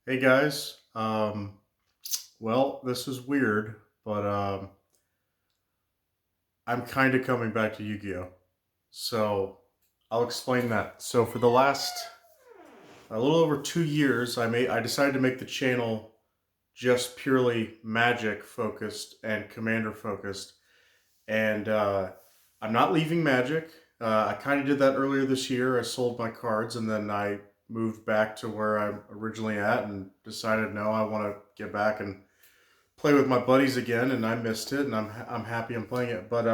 Hey guys, this is weird, but I'm kind of coming back to Yu-Gi-Oh. So I'll explain that. So for the last a little over 2 years, I decided to make the channel just purely Magic focused and Commander focused, and I'm not leaving Magic. I kind of did that earlier this year. I sold my cards, and then I moved back to where I'm originally at, and decided no, I want to get back and play with my buddies again, and I missed it, and I'm happy I'm playing it. But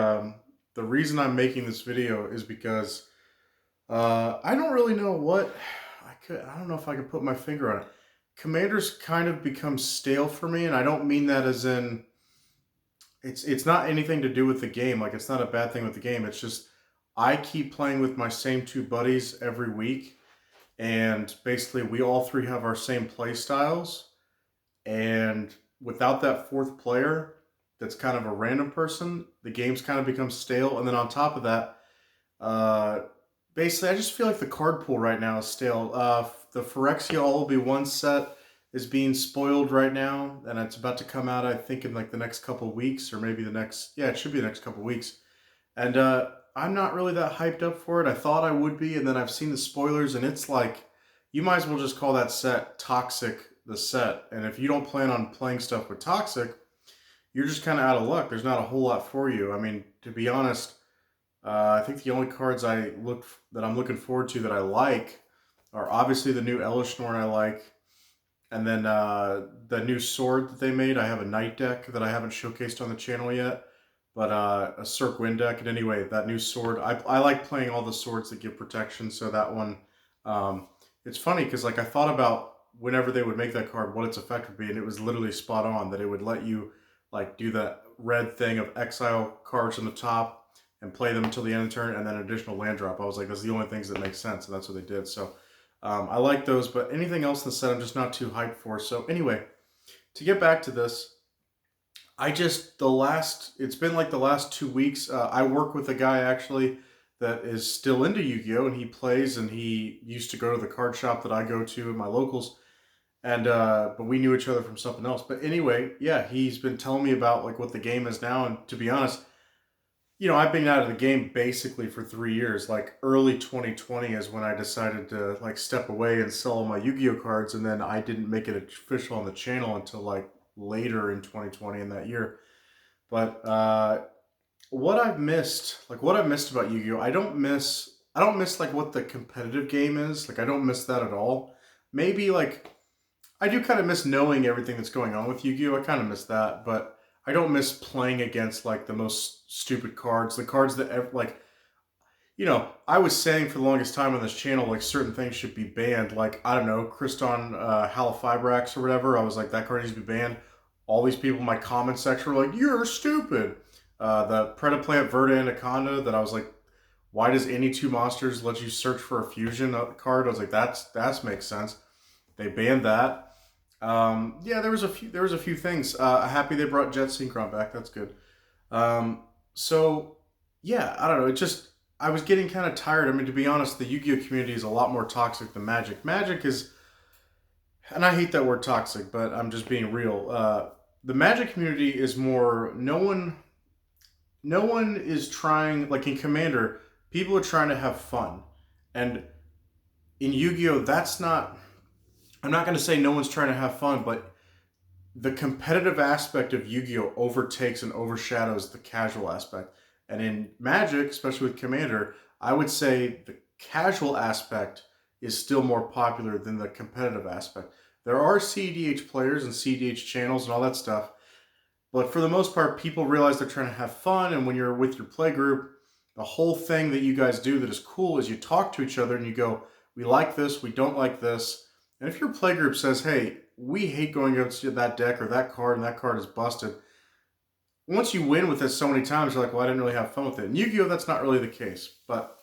the reason I'm making this video is because I don't really know what I don't know if I could put my finger on it. Commanders kind of become stale for me, and I don't mean that as in it's not anything to do with the game. Like it's not a bad thing with the game. It's just I keep playing with my same two buddies every week, and basically we all three have our same play styles, and without that fourth player that's kind of a random person, the game's kind of becomes stale. And then on top of that, uh, basically, I just feel like the card pool right now is stale. The Phyrexia All Will Be One set is being spoiled right now, and it's about to come out, I think, in like the next couple of weeks, or maybe yeah, it should be the next couple of weeks. And I'm not really that hyped up for it. I thought I would be, and then I've seen the spoilers, and it's like you might as well just call that set Toxic the set. And if you don't plan on playing stuff with Toxic, you're just kind of out of luck. There's not a whole lot for you. I mean, to be honest, I think the only cards that I'm looking forward to that I like are obviously the new Elishnorn I like, and then the new sword that they made. I have a Knight deck that I haven't showcased on the channel yet, but a Cirque Wind deck. And anyway, that new sword, I like playing all the swords that give protection. So that one, um, it's funny because like I thought about whenever they would make that card, what its effect would be, and it was literally spot on. That it would let you like do that red thing of exile cards on the top and play them until the end of the turn, and then additional land drop. I was like, that's the only things that make sense, and that's what they did. So I like those, but anything else in the set, I'm just not too hyped for. So anyway, to get back to this, it's been like the last 2 weeks. I work with a guy actually that is still into Yu-Gi-Oh, and he plays, and he used to go to the card shop that I go to in my locals, and but we knew each other from something else. But anyway, yeah, he's been telling me about like what the game is now, and to be honest, I've been out of the game basically for 3 years. Like early 2020 is when I decided to like step away and sell all my Yu-Gi-Oh cards, and then I didn't make it official on the channel until like later in 2020 in that year. But what I've missed about Yu-Gi-Oh, I don't miss like what the competitive game is. Like I don't miss that at all. Maybe like I do kind of miss knowing everything that's going on with Yu-Gi-Oh. I kind of miss that, but I don't miss playing against like the most stupid cards, the cards that like I was saying for the longest time on this channel, like certain things should be banned. Like I don't know, Kriston Halifibrax or whatever. I was like that card needs to be banned. All these people in my comment section were like, "You're stupid." The Predaplant Verde Anaconda that I was like, why does any two monsters let you search for a fusion card? I was like, that makes sense. They banned that. Yeah, there was a few things. Happy they brought Jet Synchron back. That's good. Um, so yeah, I don't know. It just I was getting kind of tired. I mean, to be honest, the Yu-Gi-Oh community is a lot more toxic than Magic. Magic is, and I hate that word toxic, but I'm just being real. The Magic community is more. No one is trying like in Commander. People are trying to have fun, and in Yu-Gi-Oh, that's not. I'm not going to say no one's trying to have fun, but the competitive aspect of Yu-Gi-Oh overtakes and overshadows the casual aspect. And in Magic, especially with Commander, I would say the casual aspect is still more popular than the competitive aspect. There are CDH players and CDH channels and all that stuff, but for the most part, people realize they're trying to have fun. And when you're with your play group, the whole thing that you guys do that is cool is you talk to each other and you go, we like this, we don't like this. And if your play group says, hey, we hate going against that deck or that card and that card is busted, once you win with it so many times, you're like, well, I didn't really have fun with it. In Yu-Gi-Oh, that's not really the case. But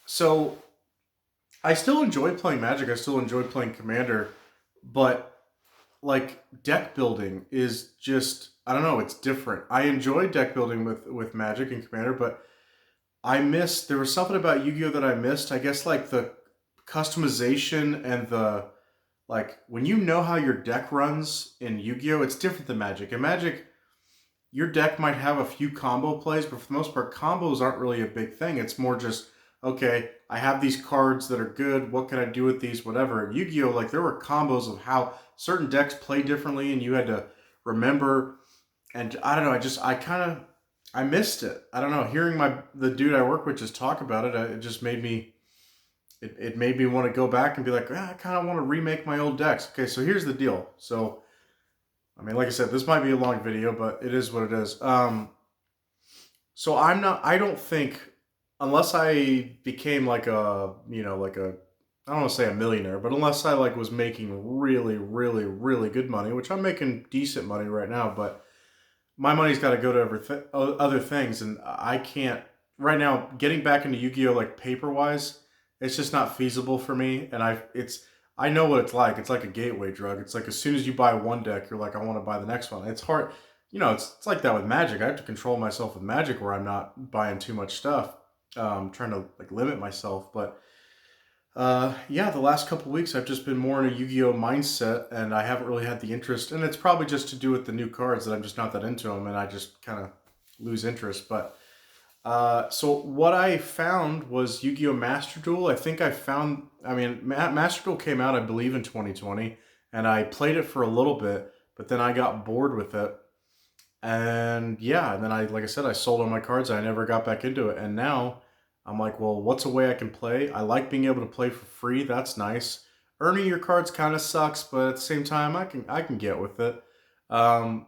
so I still enjoy playing Magic. I still enjoy playing Commander, but like deck building is just I don't know, it's different. I enjoy deck building with Magic and Commander, but there was something about Yu-Gi-Oh that I missed. I guess like the customization and the Like, when you know how your deck runs in Yu-Gi-Oh, it's different than Magic. In Magic, your deck might have a few combo plays, but for the most part, combos aren't really a big thing. It's more just, okay, I have these cards that are good. What can I do with these? Whatever. In Yu-Gi-Oh, like, there were combos of how certain decks play differently, and you had to remember. And I don't know. I missed it. I don't know. Hearing the dude I work with just talk about it, it just made me. It made me want to go back and be like, I kind of want to remake my old decks. Okay, so here's the deal. So, I mean, like I said, this might be a long video, but it is what it is. So I don't think, unless I became like I don't want to say a millionaire, but unless I like was making really, really, really good money, which I'm making decent money right now, but my money's got to go to other things, and I can't right now. Getting back into Yu-Gi-Oh like paper wise, it's just not feasible for me. And I know what it's like. It's like a gateway drug. It's like as soon as you buy one deck, you're like, I want to buy the next one. It's hard, It's like that with Magic. I have to control myself with Magic, where I'm not buying too much stuff, trying to like limit myself. But yeah, the last couple weeks I've just been more in a Yu-Gi-Oh mindset, and I haven't really had the interest. And it's probably just to do with the new cards that I'm just not that into them, and I just kind of lose interest. But so what I found was Yu-Gi-Oh Master Duel. I think I found. I mean, Master Duel came out, I believe, in 2020, and I played it for a little bit, but then I got bored with it. And yeah, and then like I said, I sold all my cards. I never got back into it, and now I'm like, well, what's a way I can play? I like being able to play for free. That's nice. Earning your cards kind of sucks, but at the same time, I can get with it. Um,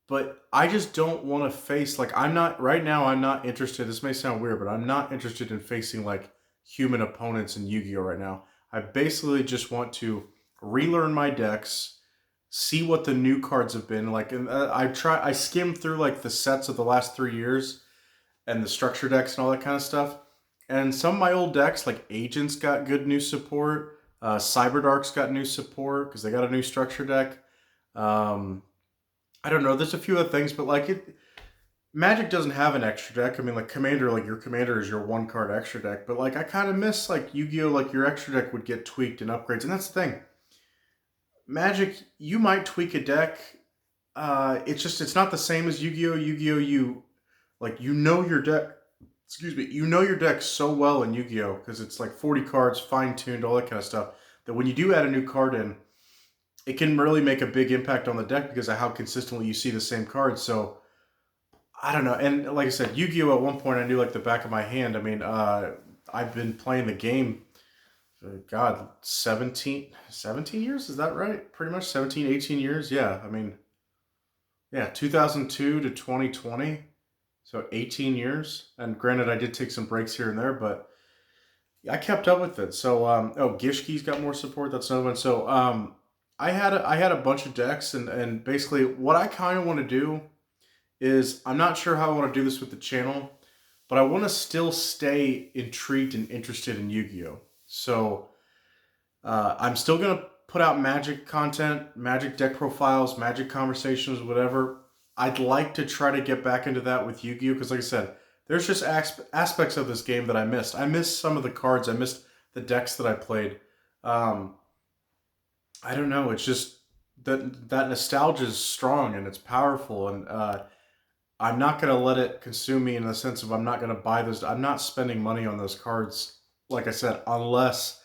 but I just don't want to face like I'm not right now. I'm not interested. This may sound weird, but I'm not interested in facing like human opponents in Yu-Gi-Oh right now. I basically just want to relearn my decks, see what the new cards have been like. And I skimmed through like the sets of the last 3 years and the structure decks and all that kind of stuff. And some of my old decks, like Agents, got good new support. Cyberdark's got new support because they got a new structure deck. Um, I don't know. There's a few other things, but like Magic doesn't have an extra deck. I mean, like Commander, like your Commander is your one card extra deck. But like I kind of miss like Yu-Gi-Oh, like your extra deck would get tweaked and upgrades, and that's the thing. Magic, you might tweak a deck. It's not the same as Yu-Gi-Oh. Yu-Gi-Oh, you know your deck. Excuse me, you know your deck so well in Yu-Gi-Oh because it's like 40 cards, fine tuned, all that kind of stuff. That when you do add a new card in, it can really make a big impact on the deck because of how consistently you see the same cards. So I don't know. And like I said, Yu-Gi-Oh at one point I knew like the back of my hand. I mean, I've been playing the game, God, 17 years? Is that right? Pretty much 17, 18 years? Yeah. I mean, yeah, 2002 to 2020. So 18 years. And granted, I did take some breaks here and there, but I kept up with it. So, Gishki's got more support. That's another one. So, I had a bunch of decks, and basically what I kind of want to do is I'm not sure how I want to do this with the channel, but I want to still stay intrigued and interested in Yu-Gi-Oh. So, I'm still gonna put out Magic content, Magic deck profiles, Magic conversations, whatever. I'd like to try to get back into that with Yu-Gi-Oh because, like I said, there's just aspects of this game that I missed. I missed some of the cards. I missed the decks that I played. Um, I don't know. It's just that nostalgia is strong and it's powerful, and I'm not gonna let it consume me in the sense of I'm not gonna buy those. I'm not spending money on those cards. Like I said, unless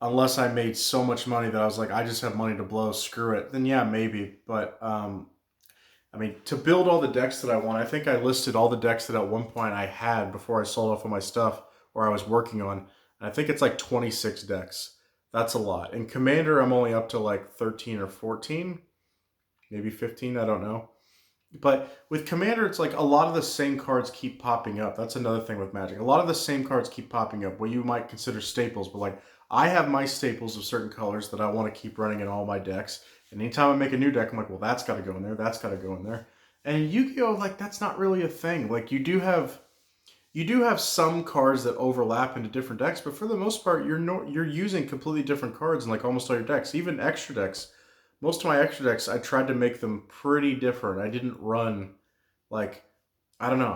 I made so much money that I was like, I just have money to blow, screw it. Then yeah, maybe. But I mean, to build all the decks that I want, I think I listed all the decks that at one point I had before I sold off all my stuff or I was working on. And I think it's like 26 decks. That's a lot. In Commander, I'm only up to like 13 or 14, maybe 15. I don't know. But with Commander, it's like a lot of the same cards keep popping up. That's another thing with Magic. A lot of the same cards keep popping up, what you might consider staples. But like, I have my staples of certain colors that I want to keep running in all my decks. And anytime I make a new deck, I'm like, well, that's got to go in there. That's got to go in there. And Yu-Gi-Oh, like, that's not really a thing. Like, you do have some cards that overlap into different decks, but for the most part, you're using completely different cards in like almost all your decks, even extra decks. Most of my extra decks, I tried to make them pretty different. I didn't run like I don't know.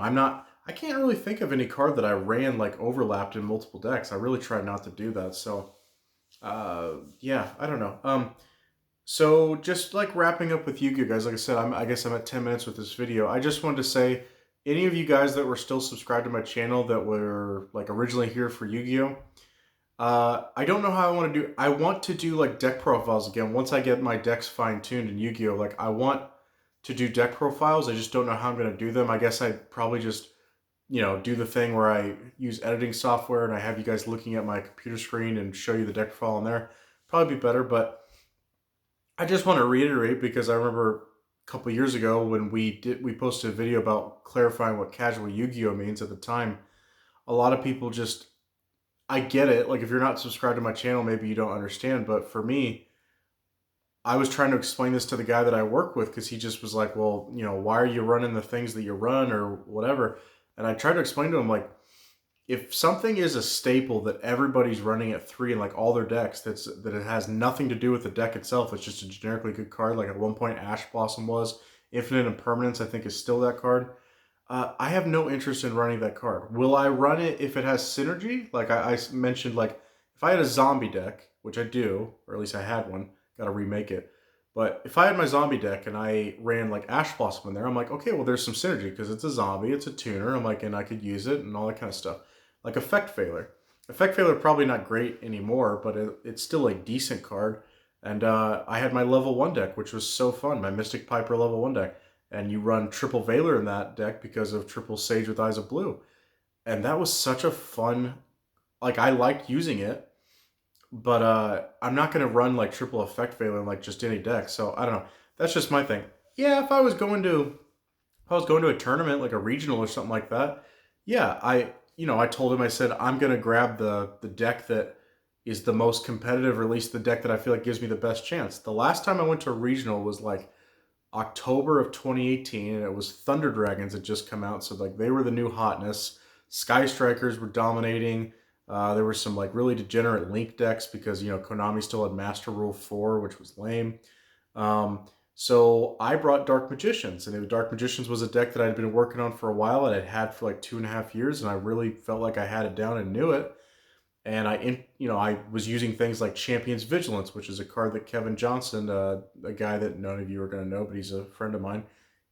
I can't really think of any card that I ran like overlapped in multiple decks. I really tried not to do that. So Yeah, I don't know. So just like wrapping up with Yu-Gi-Oh, guys, like I said, I guess I'm at 10 minutes with this video. I just wanted to say, any of you guys that were still subscribed to my channel that were like originally here for Yu-Gi-Oh, I don't know how I want to do. I want to do like deck profiles again once I get my decks fine-tuned in Yu-Gi-Oh. Like I want to do deck profiles. I just don't know how I'm going to do them. I guess I probably just, do the thing where I use editing software and I have you guys looking at my computer screen and show you the deck profile on there. Probably be better, but I just want to reiterate because I remember a couple years ago when we posted a video about clarifying what casual Yu-Gi-Oh means at the time. A lot of people just, I get it. Like if you're not subscribed to my channel, maybe you don't understand. But for me, I was trying to explain this to the guy that I work with because he just was like, well, why are you running the things that you run or whatever? And I tried to explain to him like, if something is a staple that everybody's running at 3 in like all their decks, that it has nothing to do with the deck itself. It's just a generically good card. Like at one point, Ash Blossom was Infinite Impermanence. I think is still that card. I have no interest in running that card. Will I run it if it has synergy? Like I mentioned, like if I had a zombie deck, which I do, or at least I had one, got to remake it. But if I had my zombie deck and I ran like Ash Blossom in there, I'm like, okay, well, there's some synergy because it's a zombie, it's a tuner. I'm like, and I could use it and all that kind of stuff. Like Effect Failure. Effect Failure probably not great anymore, but it's still a decent card. And I had my level 1 deck, which was so fun, my Mystic Piper level 1 deck. And you run triple Valor in that deck because of triple Sage with Eyes of Blue. And that was such a fun, like I liked using it, but I'm not going to run like triple Effect Failure in like just any deck. So I don't know. That's just my thing. Yeah, if I was going to a tournament like a regional or something like that, yeah, I told him, I said I'm gonna grab the deck that is the most competitive, or at least the deck that I feel like gives me the best chance. The last time I went to a regional was like October of 2018, and it was Thunder Dragons had just come out, so like they were the new hotness. Sky Strikers were dominating. There were some like really degenerate Link decks because Konami still had Master Rule 4, which was lame. Um, so I brought Dark Magicians, and Dark Magicians was a deck that I'd been working on for a while and I'd had for like 2.5 years, and I really felt like I had it down and knew it. And I was using things like Champion's Vigilance, which is a card that Kevin Johnson, a guy that none of you are going to know, but he's a friend of mine.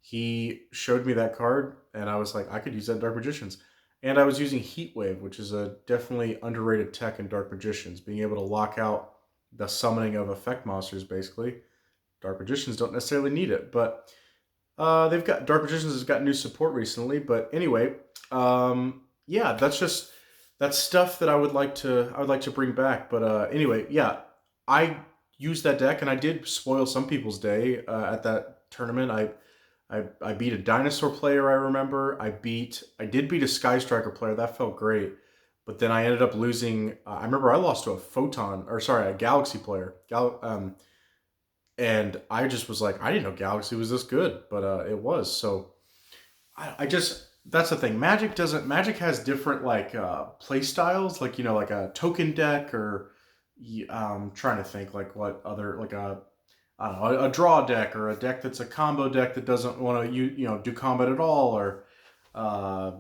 He showed me that card, and I was like, I could use that in Dark Magicians. And I was using Heatwave, which is a definitely underrated tech in Dark Magicians, being able to lock out the summoning of effect monsters, basically. Dark Magicians don't necessarily need it, but they've got Dark Magicians has got new support recently. But anyway, yeah, that's stuff that I would like to bring back. But anyway, yeah, I used that deck and I did spoil some people's day at that tournament. I beat a dinosaur player. I remember I did beat a Sky Striker player. That felt great. But then I ended up losing. I remember I lost to a Photon, or sorry, a Galaxy player. And I just was like, I didn't know Galaxy was this good, but it was. So I just that's the thing. Magic has different like play styles, like like a token deck or trying to think like what other like a I don't know a draw deck or a deck that's a combo deck that doesn't want to do combat at all or uh,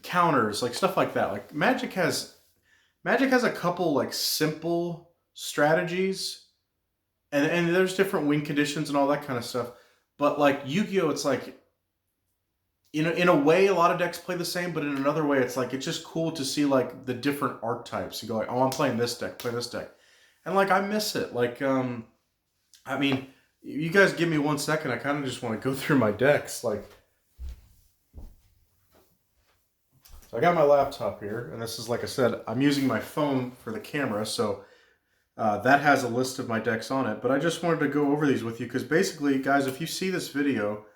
counters like stuff like that. Like Magic has a couple like simple strategies and there's different win conditions and all that kind of stuff. But like Yu-Gi-Oh, it's like in a way a lot of decks play the same, but in another way it's like it's just cool to see like the different archetypes. You go like, oh, I'm playing this deck, play this deck, and like I miss it. Like I mean, you guys give me 1 second. I kind of just want to go through my decks. Like, so I got my laptop here, and this is like I said, I'm using my phone for the camera, so that has a list of my decks on it. But I just wanted to go over these with you because basically, guys, if you see this video,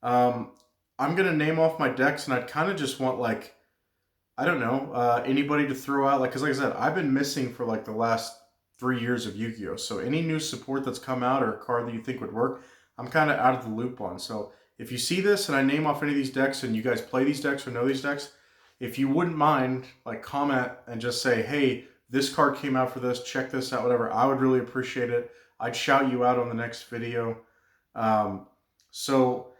um, I'm gonna name off my decks, and I'd kind of just want like I don't know anybody to throw out because like I said, I've been missing for like the last 3 years of Yu-Gi-Oh. So any new support that's come out or a card that you think would work, I'm kind of out of the loop on. So if you see this and I name off any of these decks and you guys play these decks or know these decks, if you wouldn't mind, like comment and just say, hey, this card came out for this, check this out, whatever. I would really appreciate it. I'd shout you out on the next video. Um, so,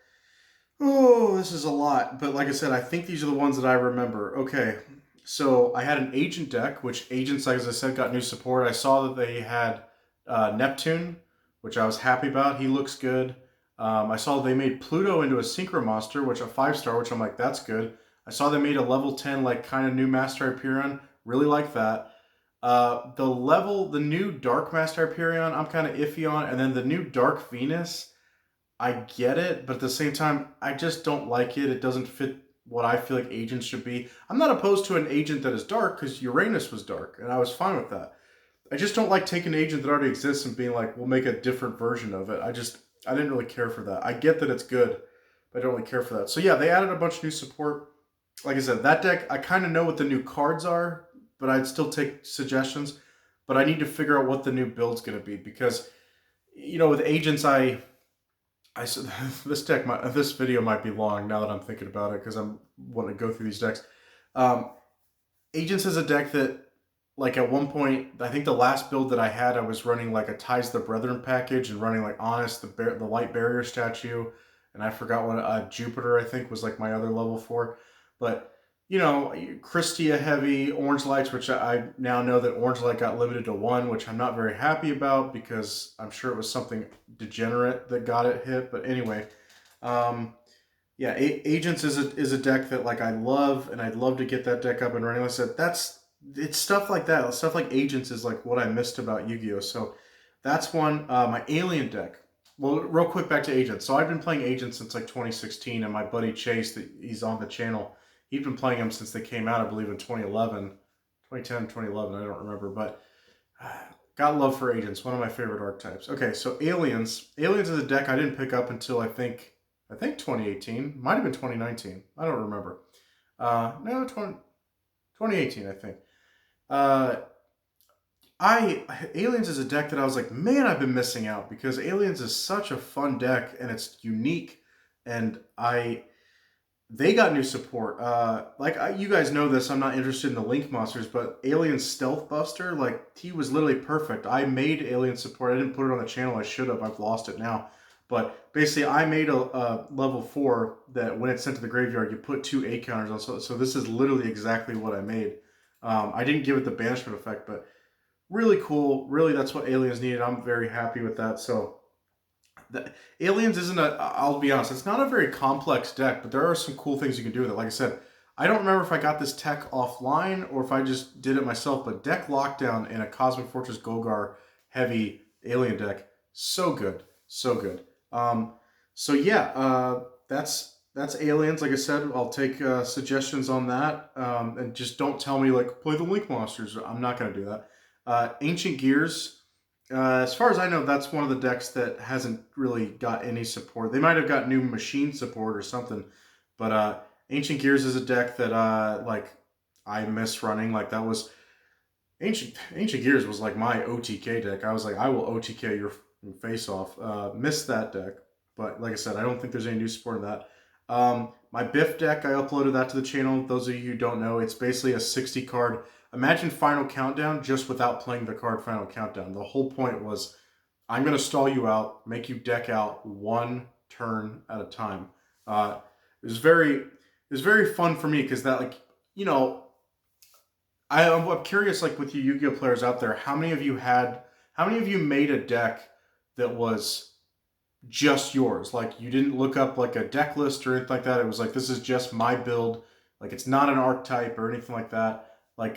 oh, this is a lot. But like I said, I think these are the ones that I remember. Okay. So I had an agent deck, which agents, like as I said, got new support. I saw that they had Neptune, which I was happy about. He looks good. I saw they made Pluto into a Synchro Monster, which a 5-star, which I'm like, that's good. I saw they made a level 10, like kind of new Master Hyperion. Really like that. The new Dark Master Hyperion, I'm kind of iffy on, and then the new Dark Venus. I get it, but at the same time, I just don't like it. It doesn't fit what I feel like agents should be. I'm not opposed to an agent that is dark because Uranus was dark, and I was fine with that. I just don't like taking an agent that already exists and being like, we'll make a different version of it. I didn't really care for that. I get that it's good, but I don't really care for that. So yeah, they added a bunch of new support. Like I said, that deck, I kind of know what the new cards are, but I'd still take suggestions. But I need to figure out what the new build's going to be because, with agents, I said this video might be long now that I'm thinking about it because I'm wanting to go through these decks. Um, Agents is a deck that, like at one point, I think the last build that I had, I was running like a Ties the Brethren package and running like Honest, the Light Barrier statue, and I forgot what Jupiter I think was like my other level 4. But Christia heavy, Orange Lights, which I now know that Orange Light got limited to 1, which I'm not very happy about because I'm sure it was something degenerate that got it hit. But anyway, um, yeah, Agents is a deck that like I love, and I'd love to get that deck up and running. Like I said, it's stuff like that. Stuff like Agents is like what I missed about Yu-Gi-Oh. So that's one. My Alien deck. Well, real quick back to Agents. So I've been playing Agents since like 2016, and my buddy Chase, that he's on the channel, he'd been playing them since they came out, I believe, in 2011, 2010, 2011. I don't remember, but got love for Agents. One of my favorite archetypes. Okay, so Aliens. Aliens is a deck I didn't pick up until I think 2018. Might have been 2019. I don't remember. No, 2018, I think. Uh, Aliens is a deck that I was like, man, I've been missing out because Aliens is such a fun deck and it's unique, and they got new support. You guys know this. I'm not interested in the Link monsters, but Alien Stealth Buster, like he was literally perfect. I made Alien support. I didn't put it on the channel. I should have. I've lost it now. But basically, I made a level 4 that when it's sent to the graveyard, you put 2 A counters on. So this is literally exactly what I made. I didn't give it the banishment effect, but really cool. Really, that's what Aliens needed. I'm very happy with that. So Aliens isn't I'll be honest, it's not a very complex deck, but there are some cool things you can do with it. Like I said, I don't remember if I got this tech offline or if I just did it myself, but deck lockdown in a Cosmic Fortress Golgar heavy alien deck, so good. So good. So yeah, that's Aliens. Like I said, I'll take suggestions on that, and just don't tell me like play the Link monsters. I'm not going to do that. Ancient Gears. As far as I know, that's one of the decks that hasn't really got any support. They might have got new machine support or something, but Ancient Gears is a deck that like I miss running. Like that was Ancient Gears was like my OTK deck. I was like, I will OTK your face off. Missed that deck, but like I said, I don't think there's any new support in that. My Biff deck, I uploaded that to the channel. Those of you who don't know, it's basically a 60 card. Imagine Final Countdown just without playing the card Final Countdown. The whole point was, I'm going to stall you out, make you deck out one turn at a time. It was very fun for me because that, like, I'm curious, like with you Yu-Gi-Oh players out there, how many of you made a deck that was just yours? Like you didn't look up like a deck list or anything like that. It was like, this is just my build. Like it's not an archetype or anything like that. Like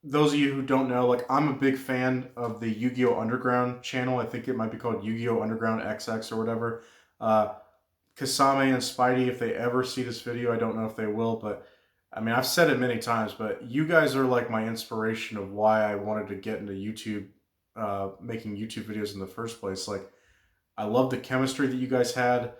those of you who don't know, like I'm a big fan of the Yu-Gi-Oh Underground channel. I think it might be called Yu-Gi-Oh Underground XX or whatever. Kasame and Spidey, if they ever see this video, I don't know if they will, but I mean, I've said it many times, but you guys are like my inspiration of why I wanted to get into YouTube, making YouTube videos in the first place. Like, I love the chemistry that you guys had,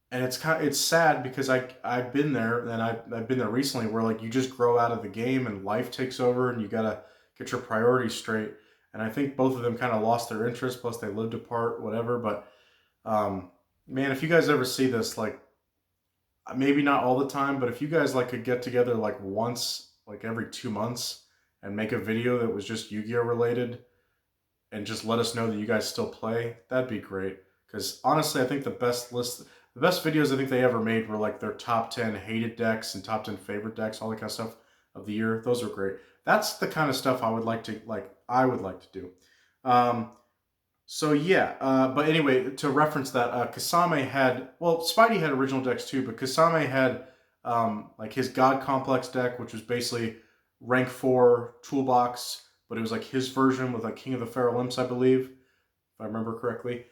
and it's sad because I've been there, and I've been there recently where like you just grow out of the game and life takes over, and you gotta get your priorities straight. And I think both of them kind of lost their interest. Plus, they lived apart, whatever. But man, if you guys ever see this, like maybe not all the time, but if you guys like could get together like once, like every 2 months, and make a video that was just Yu-Gi-Oh related, and just let us know that you guys still play, that'd be great. Because honestly, I think the best videos I think they ever made were like their top 10 hated decks and top 10 favorite decks, all that kind of stuff. of the year. Those are great. That's the kind of stuff I would like to do. Um, so yeah, but anyway, to reference that, Kasame had, well, Spidey had original decks too, but Kasame had like his God Complex deck, which was basically rank 4 toolbox, but it was like his version with like King of the Feral Imps, I believe, if I remember correctly.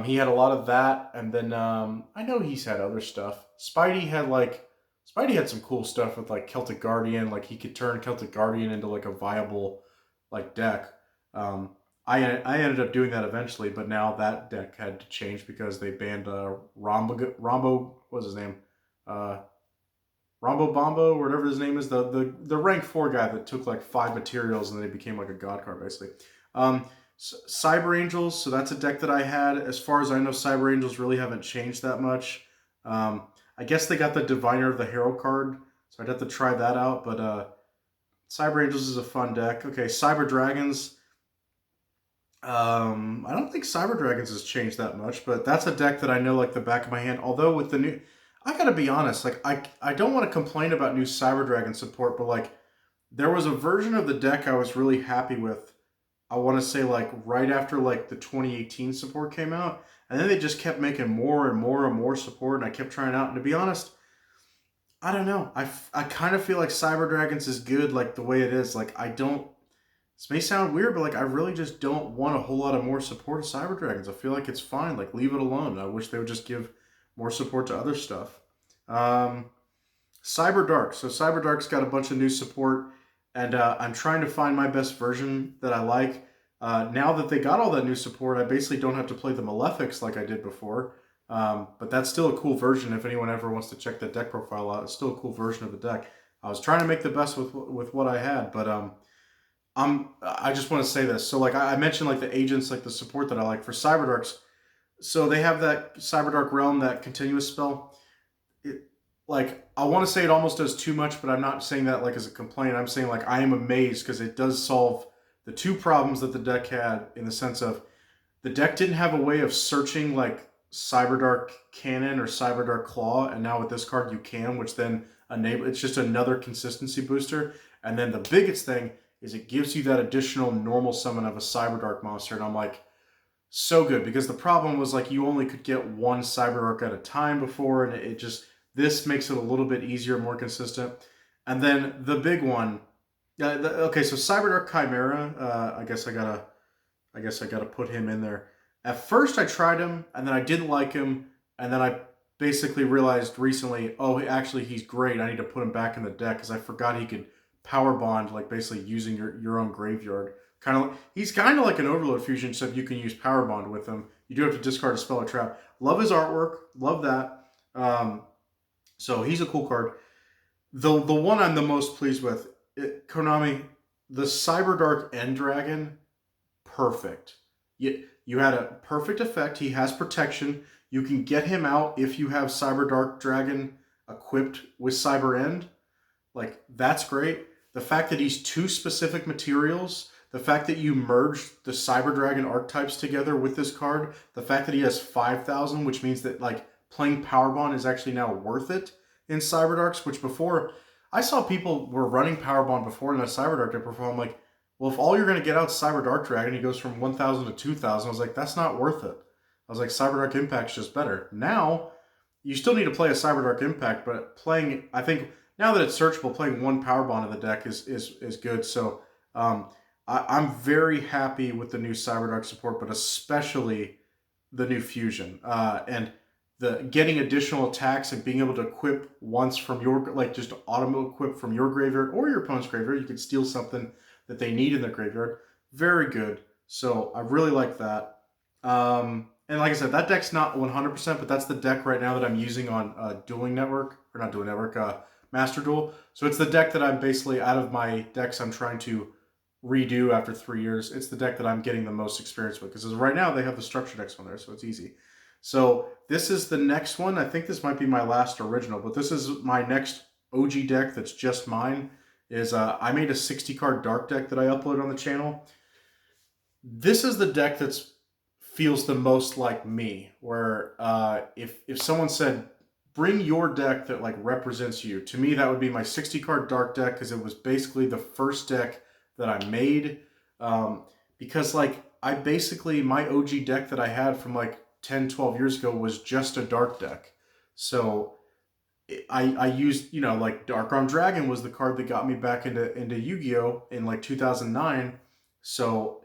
He had a lot of that, and then I know he's had other stuff. Spidey had some cool stuff with like Celtic Guardian, like he could turn Celtic Guardian into like a viable like deck. Um, I ended up doing that eventually, but now that deck had to change because they banned Rombo, what's his name? Uh, Rombo Bombo, or whatever his name is, the rank 4 guy that took like 5 materials and then he became like a god card basically. Um, Cyber Angels, so that's a deck that I had. As far as I know, Cyber Angels really haven't changed that much. Um, I guess they got the Diviner of the Herald card, so I'd have to try that out, but Cyber Angels is a fun deck. Okay, Cyber Dragons. I don't think Cyber Dragons has changed that much, but that's a deck that I know like the back of my hand. Although with the new, I gotta be honest, like I don't want to complain about new Cyber Dragon support, but like there was a version of the deck I was really happy with. I want to say like right after like the 2018 support came out, and then they just kept making more and more and more support, and I kept trying out. And to be honest, I don't know. I kind of feel like Cyber Dragons is good like the way it is. Like I don't, this may sound weird, but like I really just don't want a whole lot of more support of Cyber Dragons. I feel like it's fine. Like leave it alone. I wish they would just give more support to other stuff. Um, Cyber Dark. So Cyber Dark's got a bunch of new support, and I'm trying to find my best version that I like. Now that they got all that new support, I basically don't have to play the Malefics like I did before. But that's still a cool version. If anyone ever wants to check that deck profile out, it's still a cool version of the deck. I was trying to make the best with what I had, but I just want to say this. So like I mentioned like the agents, like the support that I like for Cyberdarks. So they have that Cyberdark Realm, that continuous spell. It, like I want to say it almost does too much, but I'm not saying that like as a complaint. I'm saying like I am amazed because it does solve the two problems that the deck had, in the sense of the deck didn't have a way of searching like Cyberdark Cannon or Cyberdark Claw, and now with this card you can, which then enable, it's just another consistency booster. And then the biggest thing is it gives you that additional normal summon of a Cyberdark monster, and I'm like, so good, because the problem was like you only could get one Cyberdark at a time before, and it just, this makes it a little bit easier, more consistent. And then the big one, okay, so Cyberdark Chimera, I guess I gotta put him in there. At first, I tried him, and then I didn't like him, and then I basically realized recently, oh, actually, he's great. I need to put him back in the deck because I forgot he could power bond, like basically using your own graveyard. Kind of, he's kind of like an Overload fusion, except you can use power bond with him. You do have to discard a spell or trap. Love his artwork, love that. So he's a cool card. The one I'm the most pleased with, Konami, the Cyberdark End Dragon, perfect. You had a perfect effect. He has protection. You can get him out if you have Cyber Dark Dragon equipped with Cyber End. Like, that's great. The fact that he's two specific materials, the fact that you merged the Cyber Dragon archetypes together with this card, the fact that he has 5,000, which means that like playing Powerbond is actually now worth it in Cyber Darks, which before I saw people were running Powerbond before in a Cyber Dark deck before. I'm like, well, if all you're going to get out is Cyber Dark Dragon, he goes from 1,000 to 2,000. I was like, that's not worth it. I was like, Cyber Dark Impact's just better. Now, you still need to play a Cyber Dark Impact, but playing, I think, now that it's searchable, playing one Power Bond in the deck is good. So I'm very happy with the new Cyber Dark support, but especially the new Fusion. And the getting additional attacks and being able to equip once from your, like just auto equip from your graveyard or your opponent's graveyard. You can steal something that they need in their graveyard. Very good. So I really like that. And like I said, that deck's not 100%, but that's the deck right now that I'm using on Dueling Network, or not Dueling Network, Master Duel. So it's the deck that I'm basically, out of my decks I'm trying to redo after 3 years, it's the deck that I'm getting the most experience with, because right now they have the structure decks on there, so it's easy. So this is the next one. I think this might be my last original, but this is my next OG deck that's just mine. Is I made a 60 card dark deck that I uploaded on the channel. This is the deck that's feels the most like me, where if someone said bring your deck that like represents you. To me, that would be my 60 card dark deck because it was basically the first deck that I made. Um, because like I basically, my OG deck that I had from like 10, 12 years ago was just a dark deck. So I used, you know, like Dark Arm Dragon was the card that got me back into Yu-Gi-Oh in like 2009. So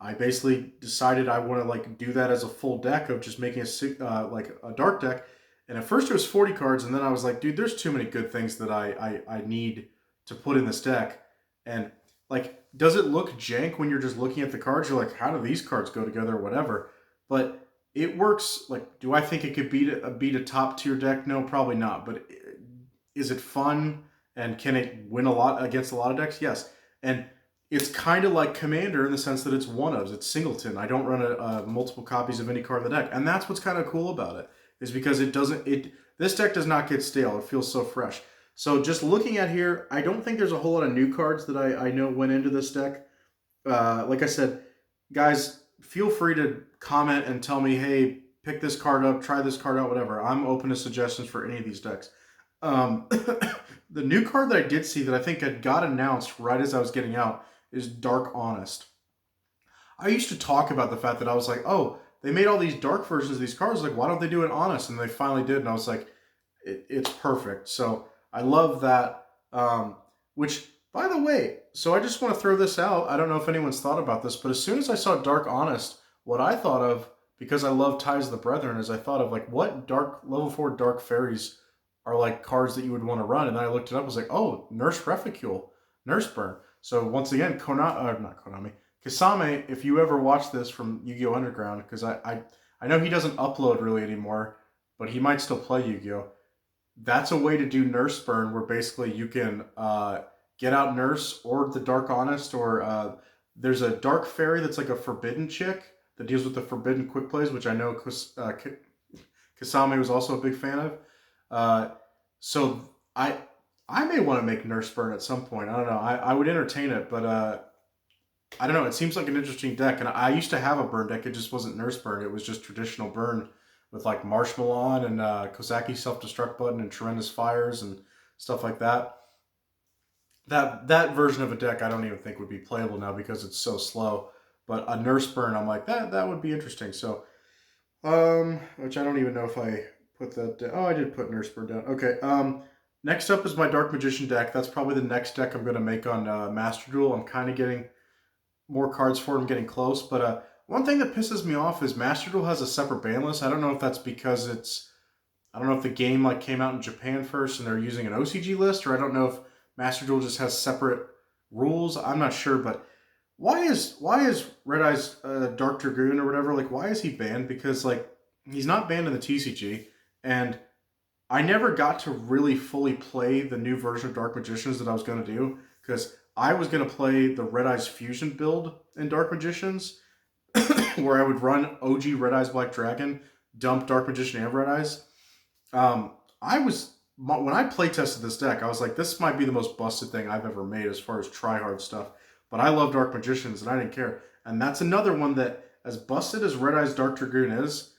I basically decided I want to like do that as a full deck of just making like a dark deck. And at first it was 40 cards, and then I was like, dude, there's too many good things that I need to put in this deck. And like, does it look jank when you're just looking at the cards? You're like, how do these cards go together or whatever? But it works. Like, do I think it could beat a top tier deck? No, probably not. But is it fun, and can it win a lot against a lot of decks? Yes. And it's kind of like Commander in the sense that it's one ofs. It's singleton. I don't run multiple copies of any card in the deck, and that's what's kind of cool about it. Is because it doesn't it this deck does not get stale. It feels so fresh. So just looking at here, I don't think there's a whole lot of new cards that I know went into this deck. Like I said, guys, feel free to comment and tell me, hey, pick this card up, try this card out, whatever. I'm open to suggestions for any of these decks. The new card that I did see that I think had got announced right as I was getting out is Dark Honest. I used to talk about the fact that I was like, oh, they made all these dark versions of these cards. Like, why don't they do it honest? And they finally did. And I was like, it's perfect. So I love that. Which, by the way, so I just want to throw this out. I don't know if anyone's thought about this, but as soon as I saw Dark Honest, what I thought of, because I love Ties of the Brethren, is I thought of like what dark level 4 dark fairies are like cards that you would want to run. And then I looked it up. I was like, oh, Nurse Reficule, Nurse Burn. So once again, not Konami, Kasame, if you ever watch this from Yu-Gi-Oh! Underground, because I know he doesn't upload really anymore, but he might still play Yu-Gi-Oh! That's a way to do Nurse Burn, where basically you can get out Nurse or the Dark Honest, or there's a Dark Fairy that's like a forbidden chick that deals with the forbidden quick plays, which I know Kasame was also a big fan of. So I may want to make Nurse Burn at some point. I don't know. I would entertain it, but I don't know. It seems like an interesting deck, and I used to have a burn deck. It just wasn't Nurse Burn. It was just traditional burn with like Marshmallow and Kozaki Self Destruct button and Tremendous Fires and stuff like that. That version of a deck I don't even think would be playable now because it's so slow. But a Nurse Burn, I'm like that would be interesting. So, which I don't even know if I put that down. Oh, I did put Nurse Burn down. Okay. Next up is my Dark Magician deck. That's probably the next deck I'm going to make on Master Duel. I'm kind of getting more cards for it. I'm getting close. But one thing that pisses me off is Master Duel has a separate ban list. I don't know if that's because I don't know if the game like came out in Japan first and they're using an OCG list, or I don't know if Master Duel just has separate rules. I'm not sure, but why is Red Eyes Dark Dragoon or whatever, like why is he banned? Because like he's not banned in the TCG, and I never got to really fully play the new version of Dark Magicians that I was going to do, because I was going to play the Red Eyes Fusion build in Dark Magicians, where I would run OG Red Eyes Black Dragon, dump Dark Magician and Red Eyes. When I playtested this deck, I was like, this might be the most busted thing I've ever made as far as tryhard stuff. But I love Dark Magicians, and I didn't care. And that's another one that, as busted as Red Eyes Dark Dragoon is,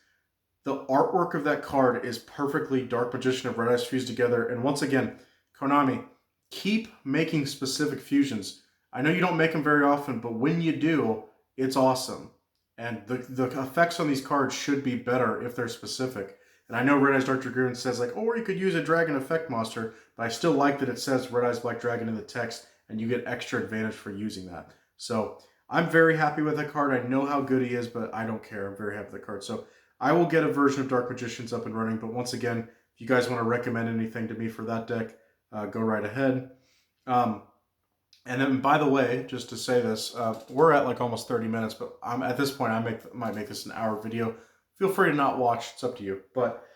the artwork of that card is perfectly Dark Magician and Red Eyes fused together. And once again, Konami, keep making specific fusions. I know you don't make them very often, but when you do, it's awesome. And the effects on these cards should be better if they're specific. And I know Red Eyes Dark Dragoon says like, oh, or you could use a Dragon Effect monster, but I still like that it says Red Eyes Black Dragon in the text, and you get extra advantage for using that. So I'm very happy with that card. I know how good he is, but I don't care. I'm very happy with the card. So I will get a version of Dark Magicians up and running. But once again, if you guys want to recommend anything to me for that deck, go right ahead. And then, by the way, just to say this, we're at like almost 30 minutes, but at this point, I might make this an hour video. Feel free to not watch. It's up to you. But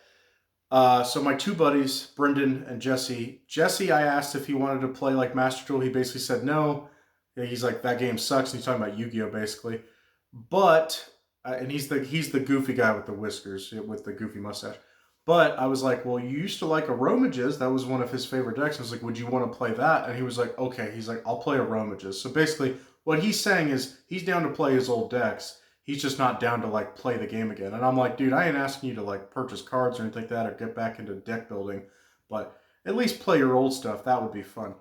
so my two buddies, Brendan and Jesse. Jesse, I asked if he wanted to play like Master Duel. He basically said no. He's like, that game sucks. And he's talking about Yu-Gi-Oh! Basically. But, and he's the goofy guy with the whiskers, with the goofy mustache. But I was like, well, you used to like Aromages. That was one of his favorite decks. I was like, would you want to play that? And he was like, okay. He's like, I'll play Aromages. So basically, what he's saying is he's down to play his old decks. he's just not down to like play the game again. And I'm like, dude, I ain't asking you to like purchase cards or anything like that or get back into deck building, but at least play your old stuff. That would be fun.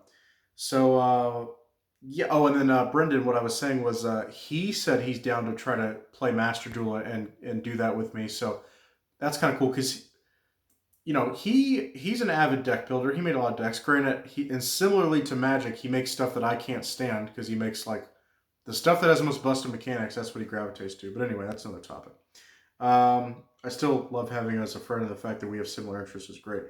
So yeah. Oh, and then Brendan, what I was saying was he said he's down to try to play Master Duel and do that with me. So that's kind of cool because he's an avid deck builder. He made a lot of decks. Granted, and similarly to Magic, he makes stuff that I can't stand because he makes like the stuff that has the most busted mechanics. That's what he gravitates to. But anyway, that's another topic. I still love having you as a friend, and the fact that we have similar interests is great.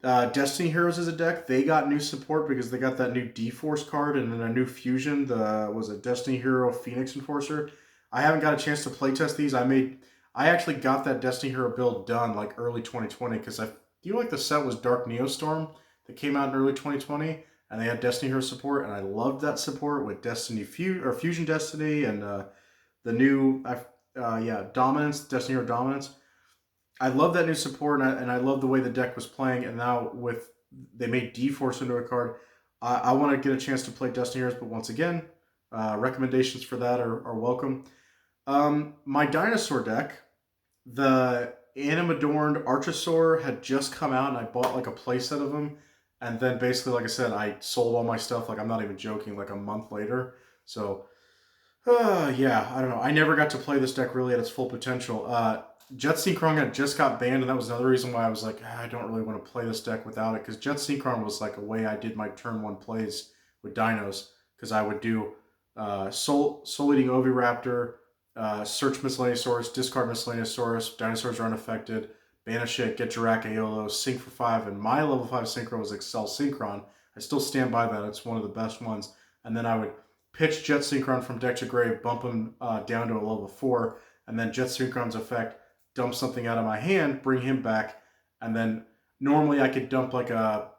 Destiny Heroes is a deck. They got new support because they got that new D-Force card and then a new fusion. Was a Destiny Hero Phoenix Enforcer. I haven't got a chance to playtest these. I actually got that Destiny Hero build done like early 2020 because I feel like the set was Dark Neostorm that came out in early 2020 and they had Destiny Hero support and I loved that support with Fusion Destiny and the new Dominance, Destiny Hero Dominance. I love that new support, and I love the way the deck was playing. And now they made D-Force into a card. I want to get a chance to play Destiny Heroes, but once again, recommendations for that are welcome. My dinosaur deck, the Animadorned Archosaur had just come out, and I bought like a playset of them. And then basically, like I said, I sold all my stuff. Like I'm not even joking. Like a month later, so yeah, I don't know. I never got to play this deck really at its full potential. Jet Synchron had just got banned, and that was another reason why I was like, I don't really want to play this deck without it, because Jet Synchron was like a way I did my turn one plays with dinos, because I would do Soul Eating Oviraptor, search Miscellaneousaurus, discard Miscellaneousaurus, dinosaurs are unaffected, banish it, get Jirac Aeolo, sync for 5, and my level 5 synchro was Excel Synchron. I still stand by that, it's one of the best ones. And then I would pitch Jet Synchron from deck to grave, bump him down to a level 4, and then Jet Synchron's effect, dump something out of my hand, bring him back, and then normally I could dump like a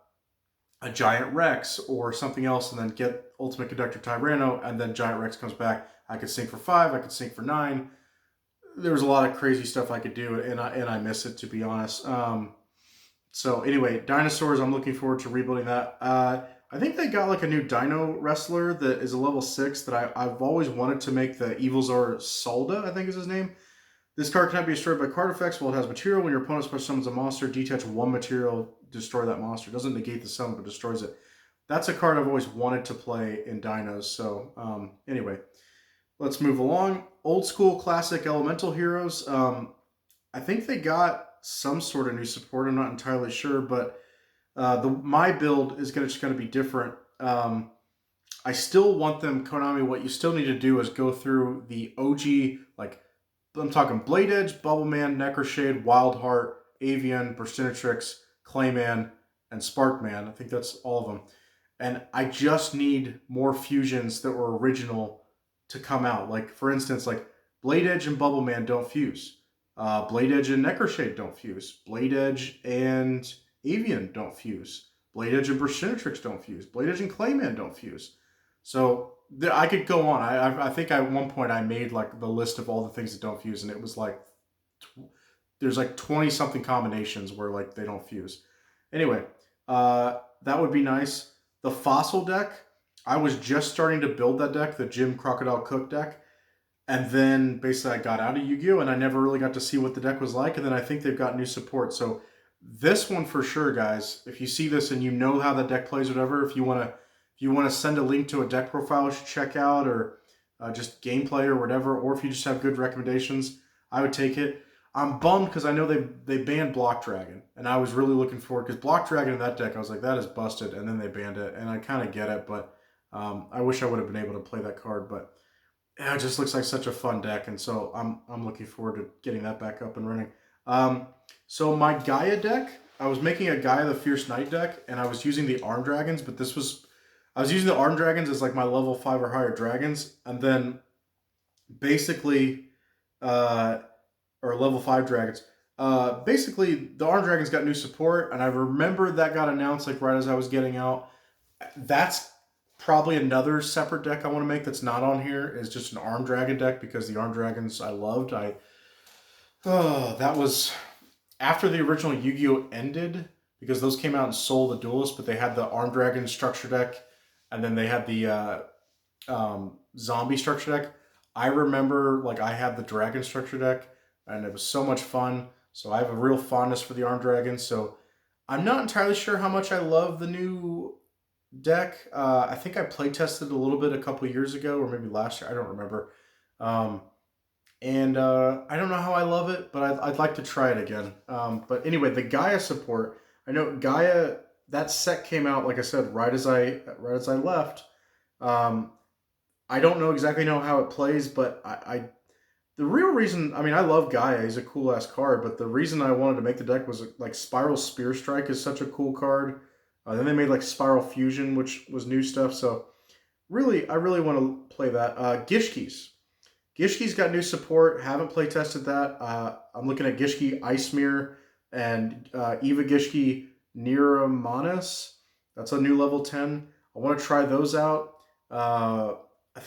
Giant Rex or something else and then get Ultimate Conductor Tyranno, and then Giant Rex comes back. I could sync for 5, I could sync for 9. There was a lot of crazy stuff I could do, and I miss it, to be honest. So anyway, dinosaurs, I'm looking forward to rebuilding that. I think they got like a new Dino Wrestler that is a level 6 that I've always wanted to make the Evilzar Solda, I think is his name. This card cannot be destroyed by card effects while it has material. When your opponent special summons a monster, detach one material, destroy that monster. It doesn't negate the summon, but destroys it. That's a card I've always wanted to play in Dinos. So anyway, let's move along. Old school classic elemental heroes. I think they got some sort of new support. I'm not entirely sure, but my build is just going to be different. I still want them, Konami. What you still need to do is go through the OG, like I'm talking Blade Edge, Bubbleman, Necroshade, Wildheart, Avian, Burstinatrix, Clayman, and Sparkman. I think that's all of them. And I just need more fusions that were original to come out. Like, for instance, like Blade Edge and Bubbleman don't fuse. Blade Edge and Necroshade don't fuse. Blade Edge and Avian don't fuse. Blade Edge and Burstinatrix don't fuse. Blade Edge and Clayman don't fuse. So I could go on. I think at one point I made like the list of all the things that don't fuse, and it was like there's like 20 something combinations where like they don't fuse. Anyway, that would be nice. The fossil deck, I was just starting to build that deck, the Jim Crocodile Cook deck, and then basically I got out of Yu-Gi-Oh! And I never really got to see what the deck was like, and then I think they've got new support. So this one for sure, guys. If you see this and you know how the deck plays, whatever, if you want to send a link to a deck profile you should check out, or just gameplay or whatever, or if you just have good recommendations, I would take it. I'm bummed because I know they banned Block Dragon, and I was really looking forward, because Block Dragon in that deck, I was like, that is busted, and then they banned it, and I kind of get it, but I wish I would have been able to play that card, but yeah, it just looks like such a fun deck, and so I'm looking forward to getting that back up and running. So my Gaia deck, I was making a Gaia the Fierce Knight deck, and I was using the Arm Dragons, but I was using the Arm Dragons as like my level 5 or higher dragons, and then basically, or level 5 dragons. Basically, the Arm Dragons got new support, and I remember that got announced like right as I was getting out. That's probably another separate deck I want to make that's not on here, is just an Arm Dragon deck, because the Arm Dragons I loved. That was after the original Yu-Gi-Oh! Ended, because those came out in Soul the Duelist, but they had the Arm Dragon structure deck, and then they had the zombie structure deck. I remember like I had the Dragon Structure deck, and it was so much fun. So I have a real fondness for the Armed Dragons. So I'm not entirely sure how much I love the new deck. I think I play tested a little bit a couple years ago, or maybe last year. I don't remember. Um, and I don't know how I love it, but I'd like to try it again. But anyway, the Gaia support. I know Gaia, that set came out, like I said, right as I left. Um, I don't know exactly know how it plays, but the real reason, I mean, I love Gaia. He's a cool ass card, but the reason I wanted to make the deck was like Spiral Spear Strike is such a cool card. Then they made like Spiral Fusion, which was new stuff. So really, I really want to play that. Gishkis. Gishki's got new support. Haven't play tested that. I'm looking at Gishki Ice Mirror and Eva Gishki Niramanas. That's a new level 10. I want to try those out. Uh,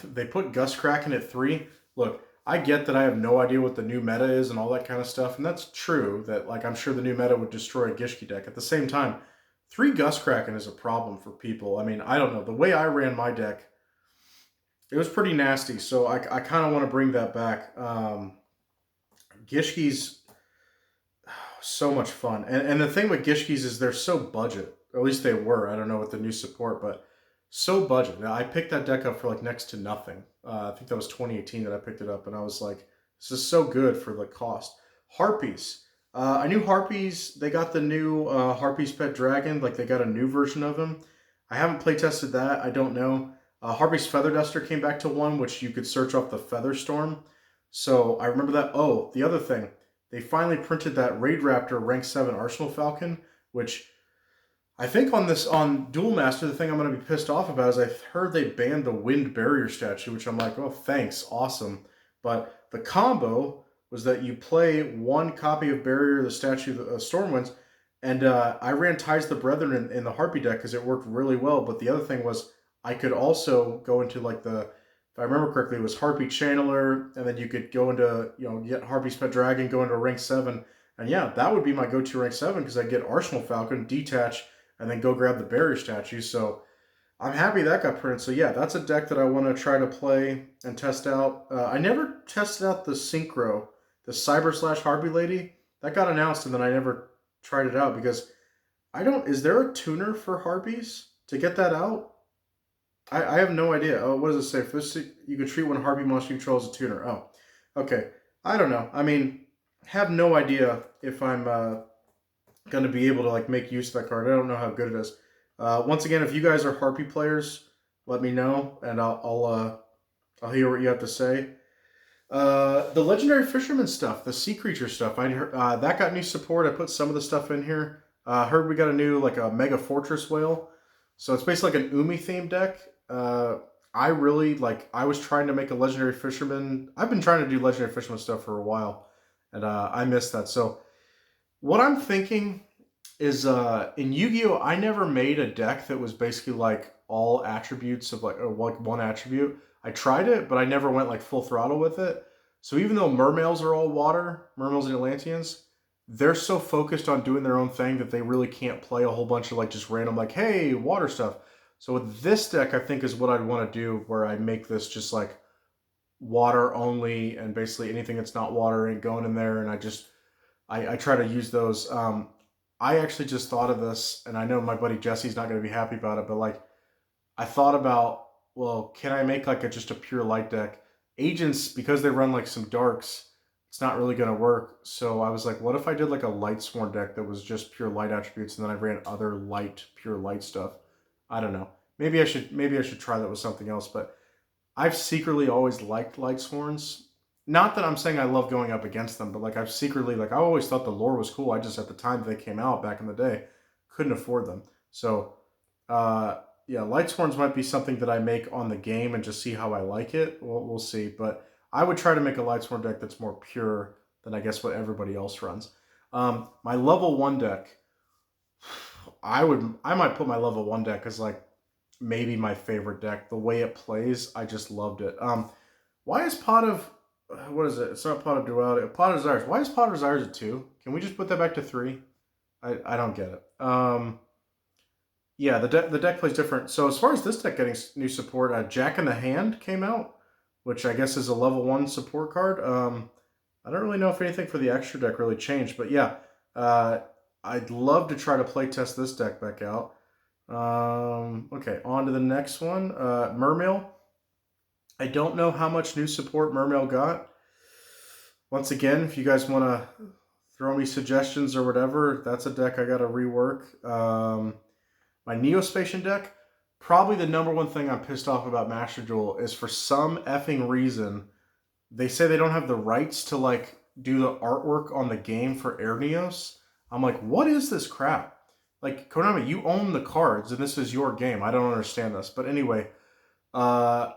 they put Gust Kraken at 3. Look, I get that I have no idea what the new meta is and all that kind of stuff, and that's true. That like I'm sure the new meta would destroy a Gishki deck. At the same time, 3 Gust Kraken is a problem for people. I mean, I don't know. The way I ran my deck, it was pretty nasty. So I kind of want to bring that back. Gishki's so much fun, and the thing with Gishkis is they're so budget. At least they were. I don't know with the new support, but so budget. Now, I picked that deck up for like next to nothing. I think that was 2018 that I picked it up, and I was like, this is so good for the cost. Harpies. I knew Harpies. They got the new Harpies Pet Dragon. Like they got a new version of them. I haven't play tested that. I don't know. Harpies Feather Duster came back to 1, which you could search off the Feather Storm. So I remember that. Oh, the other thing, they finally printed that Raid Raptor Rank 7 Arsenal Falcon, which I think on Duel Master, the thing I'm going to be pissed off about is I heard they banned the Wind Barrier statue, which I'm like, oh, thanks, awesome. But the combo was that you play 1 copy of Barrier, the statue, the Stormwinds, and I ran Ties the Brethren in the Harpy deck because it worked really well. But the other thing was I could also go into like if I remember correctly, it was Harpy Channeler, and then you could go into, get Harpy's Pet Dragon, go into rank 7. And yeah, that would be my go-to rank 7 because I get Arsenal Falcon, detach, and then go grab the barrier statue. So I'm happy that got printed. So yeah, that's a deck that I want to try to play and test out. I never tested out the Synchro, the Cyber Slash Harpy Lady. That got announced, and then I never tried it out because I don't. Is there a tuner for Harpies to get that out? I have no idea. Oh, what does it say? First, you can treat one Harpy monster you control as a tuner. Oh, okay. I don't know. I mean, have no idea if I'm going to be able to like make use of that card. I don't know how good it is. Once again, if you guys are Harpy players, let me know, and I'll hear what you have to say. The legendary fisherman stuff, the sea creature stuff, I heard, that got new support. I put some of the stuff in here. Heard we got a new like a mega fortress whale, so it's basically like an Umi themed deck. I really like. I was trying to make a legendary fisherman. I've been trying to do legendary fisherman stuff for a while, and I missed that. So what I'm thinking is in Yu-Gi-Oh, I never made a deck that was basically like all attributes of like or like one attribute. I tried it, but I never went like full throttle with it. So even though mermaids are all water, mermaids and Atlanteans, they're so focused on doing their own thing that they really can't play a whole bunch of like just random like, hey, water stuff. So with this deck, I think is what I'd want to do, where I make this just like water only, and basically anything that's not water ain't going in there, and I try to use those. I actually just thought of this, and I know my buddy Jesse's not going to be happy about it, but like I thought about, well, can I make like just a pure light deck? Agents, because they run like some darks, it's not really going to work. So I was like, what if I did like a light sworn deck that was just pure light attributes, and then I ran other light, pure light stuff. I don't know. Maybe I should try that with something else, but I've secretly always liked light sworns. Not that I'm saying I love going up against them, but like I've secretly like I always thought the lore was cool. I just at the time they came out back in the day couldn't afford them. So yeah, light sworns might be something that I make on the game and just see how I like it. We'll see, but I would try to make a light sworn deck that's more pure than I guess what everybody else runs. My level 1 deck, I might put my level 1 deck as like maybe my favorite deck. The way it plays, I just loved it. Why is Pot of what is it? It's not Pot of Duality. Pot of Desires. Why is Pot of Desires at 2? Can we just put that back to 3? I don't get it. Yeah, the deck plays different. So as far as this deck getting new support, Jack in the Hand came out. which I guess is a level 1 support card. I don't really know if anything for the extra deck really changed, but yeah, uh, I'd love to try to play test this deck back out. Okay, on to the next one. Mermail. I don't know how much new support Mermail got. Once again, if you guys want to throw me suggestions or whatever, that's a deck I got to rework. My Neospatian deck, probably the number one thing I'm pissed off about Master Duel is for some effing reason, they say they don't have the rights to like do the artwork on the game for Air Neos. I'm like, what is this crap? Like, Konami, you own the cards and this is your game. I don't understand this. But anyway, uh,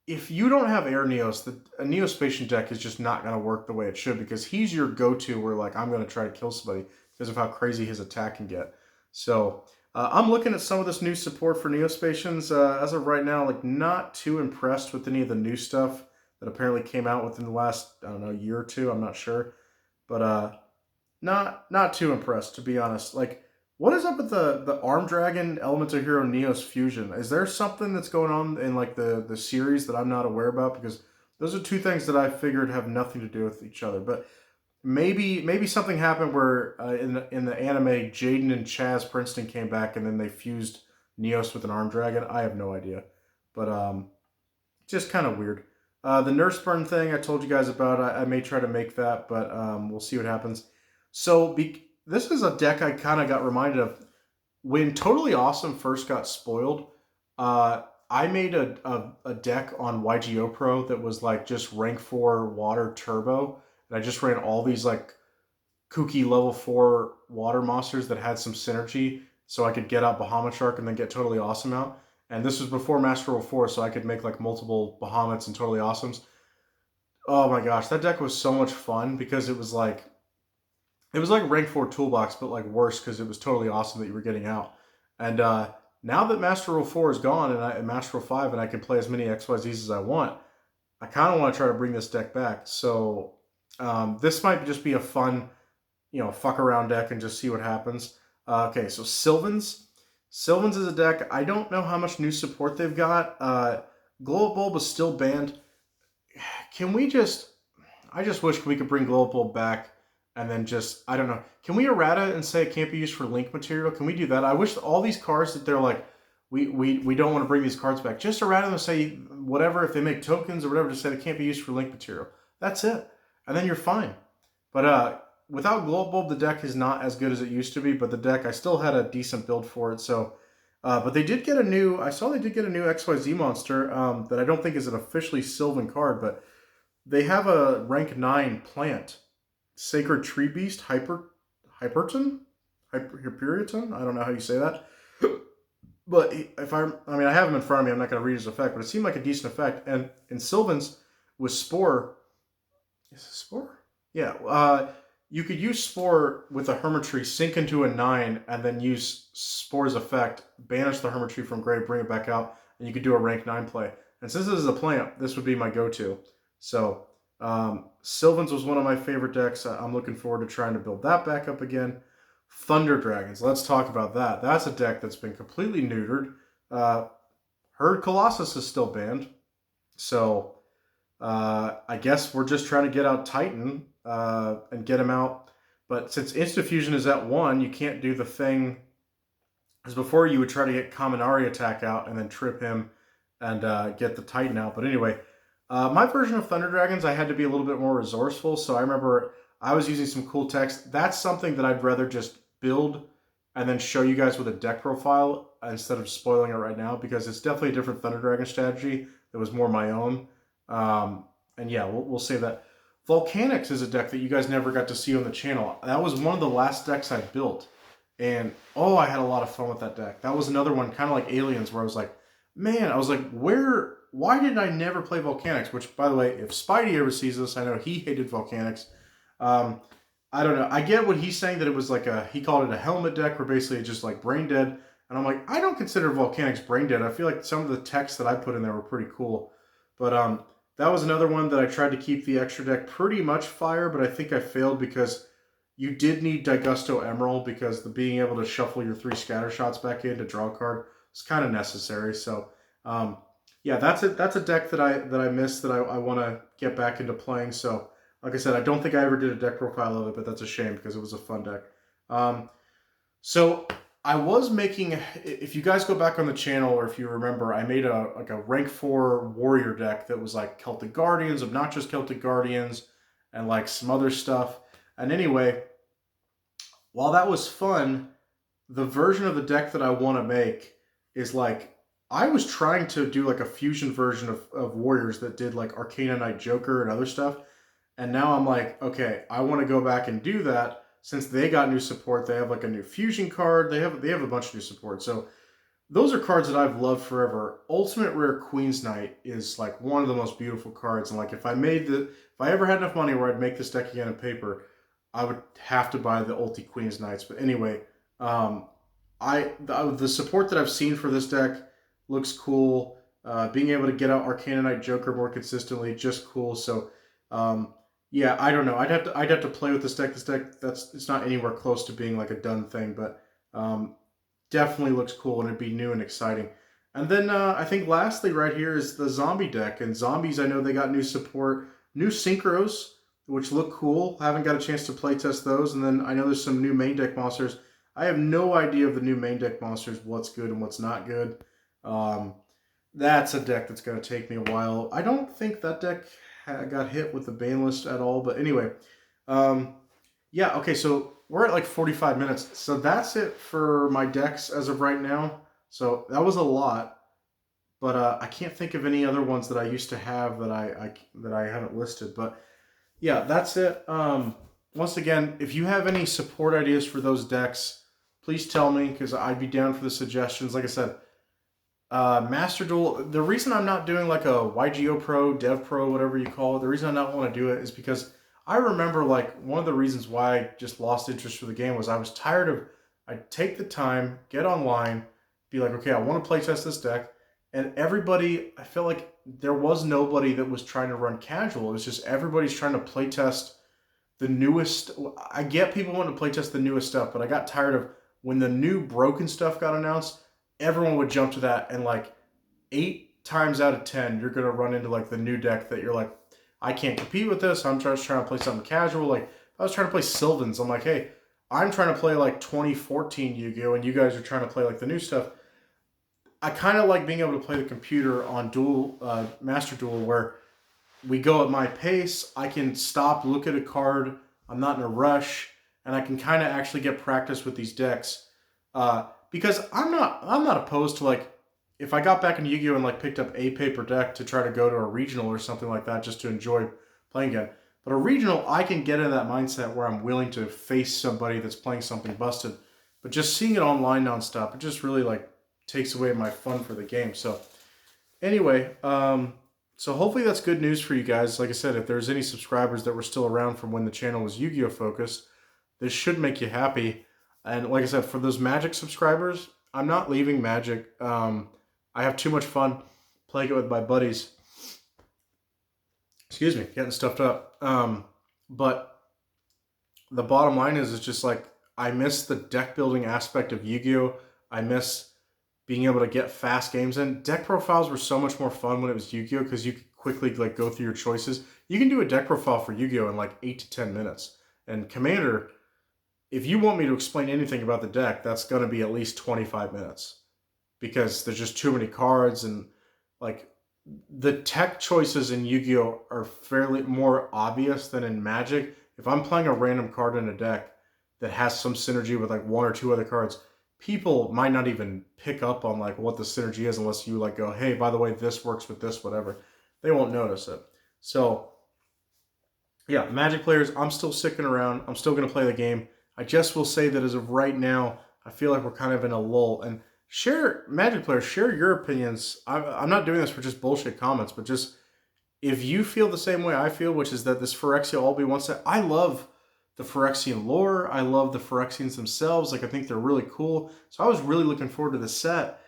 if you don't have Air Neos, a Neospatian deck is just not going to work the way it should because he's your go-to where like I'm going to try to kill somebody because of how crazy his attack can get. So I'm looking at some of this new support for Neospatians. As of right now, like not too impressed with any of the new stuff that apparently came out within the last, I don't know, year or two. I'm not sure. But not too impressed, to be honest. Like, what is up with the Arm Dragon Elemental Hero Neos fusion? Is there something that's going on in like the series that I'm not aware about? Because those are two things that I figured have nothing to do with each other. But maybe something happened where in the anime, Jaden and Chaz Princeton came back and then they fused Neos with an Arm Dragon. I have no idea, but just kind of weird. The Nurse Burn thing I told you guys about. I may try to make that, but we'll see what happens. So this is a deck I kind of got reminded of when Totally Awesome first got spoiled. I made a deck on Yugioh Pro that was like just rank 4 water turbo, and I just ran all these like kooky level 4 water monsters that had some synergy, so I could get out Bahamut Shark and then get Totally Awesome out. And this was before Master Rule 4, so I could make like multiple Bahamuts and Totally Awesomes. Oh my gosh, that deck was so much fun because it was like rank 4 toolbox, but like worse because it was totally awesome that you were getting out. And now that Master Rule 4 is gone and Master Rule 5 and I can play as many XYZs as I want, I kind of want to try to bring this deck back. So this might just be a fun, fuck around deck and just see what happens. Okay, so Sylvans. Sylvans is a deck. I don't know how much new support they've got. Glow Bulb is still banned. Can we just... I just wish we could bring Glow Bulb back and then just... I don't know. Can we errata and say it can't be used for link material? Can we do that? I wish all these cards that they're like, we don't want to bring these cards back. Just errata them and say whatever. If they make tokens or whatever, just say it can't be used for link material. That's it. And then you're fine. But without Glow Bulb, the deck is not as good as it used to be. But the deck, I still had a decent build for it. So, but they did get a new... I saw they did get a new XYZ monster that I don't think is an officially Sylvan card, but they have a rank 9 plant. Sacred Tree Beast, Hyperton? Hyperiton? I don't know how you say that. But I have him in front of me. I'm not going to read his effect, but it seemed like a decent effect. And in Sylvans with Spore, is it Spore? Yeah. You could use Spore with a Hermitry, sink into a 9, and then use Spore's effect, banish the Hermitry from grave, bring it back out, and you could do a rank 9 play. And since this is a plant, this would be my go-to. So, Sylvans was one of my favorite decks. I'm looking forward to trying to build that back up again. Thunder Dragons. Let's talk about that. That's a deck that's been completely neutered. Herd Colossus is still banned. So, I guess we're just trying to get out Titan and get him out. But since Insta-Fusion is at 1, you can't do the thing. As before, you would try to get Kaminari attack out and then trip him and get the Titan out. But anyway, my version of Thunder Dragons, I had to be a little bit more resourceful. So I remember I was using some cool text. That's something that I'd rather just build and then show you guys with a deck profile instead of spoiling it right now, because it's definitely a different Thunder Dragon strategy that was more my own. And yeah, we'll save that. Volcanics is a deck that you guys never got to see on the channel. That was one of the last decks I built. And, I had a lot of fun with that deck. That was another one, kind of like Aliens, where I was like, why did I never play Volcanics? Which, by the way, if Spidey ever sees this, I know he hated Volcanics. I don't know. I get what he's saying, that it was like he called it a helmet deck where basically it's just like brain dead. And I'm like, I don't consider Volcanics brain dead. I feel like some of the text that I put in there were pretty cool. But that was another one that I tried to keep the extra deck pretty much fire, but I think I failed because you did need Daigusto Emerald, because being able to shuffle your 3 scatter shots back in to draw a card is kind of necessary. So, yeah, that's a deck that I missed that I want to get back into playing. So, like I said, I don't think I ever did a deck profile of it, but that's a shame because it was a fun deck. Um, so I was making, if you guys go back on the channel or if you remember, I made a like a rank 4 warrior deck that was like Celtic Guardians, obnoxious Celtic Guardians, and like some other stuff. And anyway, while that was fun, the version of the deck that I want to make is like I was trying to do like a fusion version of Warriors that did like Arcana Knight Joker and other stuff. And now I'm like, okay, I want to go back and do that since they got new support. They have like a new fusion card. They have a bunch of new support. So those are cards that I've loved forever. Ultimate Rare Queen's Knight is like one of the most beautiful cards. And like if I ever had enough money where I'd make this deck again in paper, I would have to buy the Ulti Queen's Knights. But anyway, um, the support that I've seen for this deck looks cool. Being able to get out Arcana Knight Joker more consistently, just cool. So um, yeah, I don't know. I'd have to play with this deck. This deck it's not anywhere close to being like a done thing, but um, definitely looks cool and it'd be new and exciting. And then I think lastly right here is the zombie deck. And zombies, I know they got new support, new synchros, which look cool. Haven't got a chance to play test those. And then I know there's some new main deck monsters. I have no idea of the new main deck monsters, what's good and what's not good. Um, that's a deck that's going to take me a while. I don't think that deck got hit with the ban list at all. But anyway, um, yeah, okay, so we're at like 45 minutes. So that's it for my decks as of right now. So that was a lot, but I can't think of any other ones that I used to have that I haven't listed. But yeah, that's it. Once again, if you have any support ideas for those decks, please tell me because I'd be down for the suggestions. Like I said, Master Duel. The reason I'm not doing like a YGO Pro, Dev Pro, whatever you call it, the reason I not want to do it is because I remember like one of the reasons why I just lost interest for the game was I was tired of. I'd take the time, get online, be like, okay, I want to play test this deck, and everybody. I felt like there was nobody that was trying to run casual. It was just everybody's trying to play test the newest. I get people want to play test the newest stuff, but I got tired of when the new broken stuff got announced. Everyone would jump to that, and like 8 times out of 10, you're gonna run into like the new deck that you're like, I can't compete with this. I'm just trying to play something casual. Like if I was trying to play Sylvans, I'm like, hey, I'm trying to play like 2014 Yu-Gi-Oh, and you guys are trying to play like the new stuff. I kind of like being able to play the computer on Duel, Master Duel, where we go at my pace. I can stop, look at a card. I'm not in a rush, and I can kind of actually get practice with these decks. Because I'm not opposed to like if I got back into Yu-Gi-Oh and like picked up a paper deck to try to go to a regional or something like that just to enjoy playing again. But a regional, I can get in that mindset where I'm willing to face somebody that's playing something busted. But just seeing it online nonstop, it just really like takes away my fun for the game. So anyway, so hopefully that's good news for you guys. Like I said, if there's any subscribers that were still around from when the channel was Yu-Gi-Oh focused, this should make you happy. And like I said, for those Magic subscribers, I'm not leaving Magic. I have too much fun playing it with my buddies. Excuse me, getting stuffed up. But the bottom line is, it's just like I miss the deck building aspect of Yu-Gi-Oh. I miss being able to get fast games in. Deck profiles were so much more fun when it was Yu-Gi-Oh because you could quickly like go through your choices. You can do a deck profile for Yu-Gi-Oh in like 8 to 10 minutes. And Commander, if you want me to explain anything about the deck, that's going to be at least 25 minutes because there's just too many cards and like the tech choices in Yu-Gi-Oh are fairly more obvious than in Magic. If I'm playing a random card in a deck that has some synergy with like one or two other cards, people might not even pick up on like what the synergy is unless you like go, hey, by the way, this works with this, whatever. They won't notice it. So yeah, Magic players, I'm still sticking around. I'm still going to play the game. I just will say that as of right now, I feel like we're kind of in a lull. And share, Magic players, share your opinions. I'm not doing this for just bullshit comments, but just if you feel the same way I feel, which is that this Phyrexia all be one set. I love the Phyrexian lore. I love the Phyrexians themselves. Like, I think they're really cool. So I was really looking forward to the set.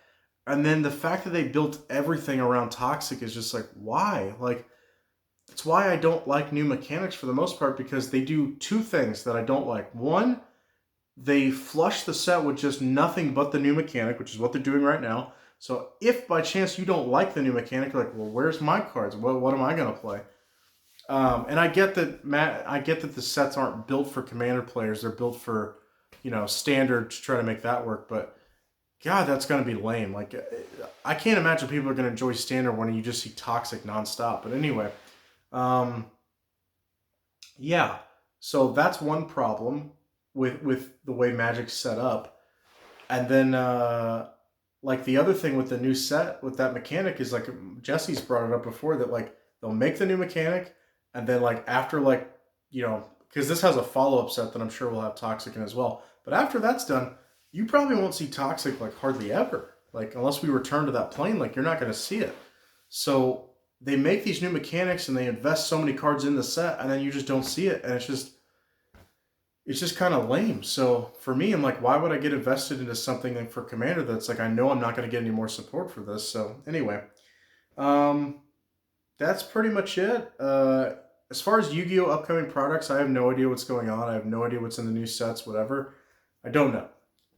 And then the fact that they built everything around Toxic is just like, why? Like, it's why I don't like new mechanics for the most part, because they do two things that I don't like. One, they flush the set with just nothing but the new mechanic, which is what they're doing right now. So if by chance you don't like the new mechanic, you're like, well, where's my cards? What am I gonna play? And I get that, Matt. I get that the sets aren't built for Commander players. They're built for, Standard to try to make that work. But God, that's gonna be lame. Like, I can't imagine people are gonna enjoy Standard when you just see Toxic nonstop. But anyway, um, yeah. So that's one problem with the way Magic's set up. And then, like the other thing with the new set with that mechanic is like Jesse's brought it up before that like they'll make the new mechanic, and then like after like because this has a follow up set that I'm sure will have Toxic in as well. But after that's done, you probably won't see Toxic like hardly ever. Like unless we return to that plane, like you're not going to see it. So they make these new mechanics and they invest so many cards in the set, and then you just don't see it, and it's just kind of lame. So for me, I'm like, why would I get invested into something for Commander that's like I know I'm not going to get any more support for this? So anyway, um, that's pretty much it. As far as Yu-Gi-Oh upcoming products, I have no idea what's going on. I have no idea what's in the new sets, whatever. I don't know.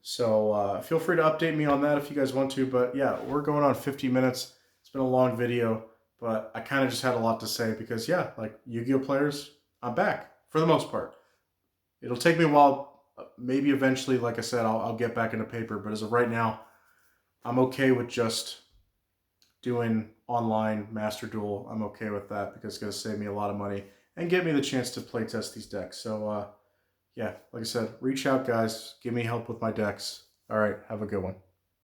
So feel free to update me on that if you guys want to. But yeah, we're going on 50 minutes. It's been a long video, but I kind of just had a lot to say because yeah, like Yu-Gi-Oh players, I'm back for the most part. It'll take me a while. Maybe eventually, like I said, I'll get back into paper. But as of right now, I'm okay with just doing online Master Duel. I'm okay with that because it's going to save me a lot of money and get me the chance to play test these decks. So, yeah, like I said, reach out, guys. Give me help with my decks. All right, have a good one.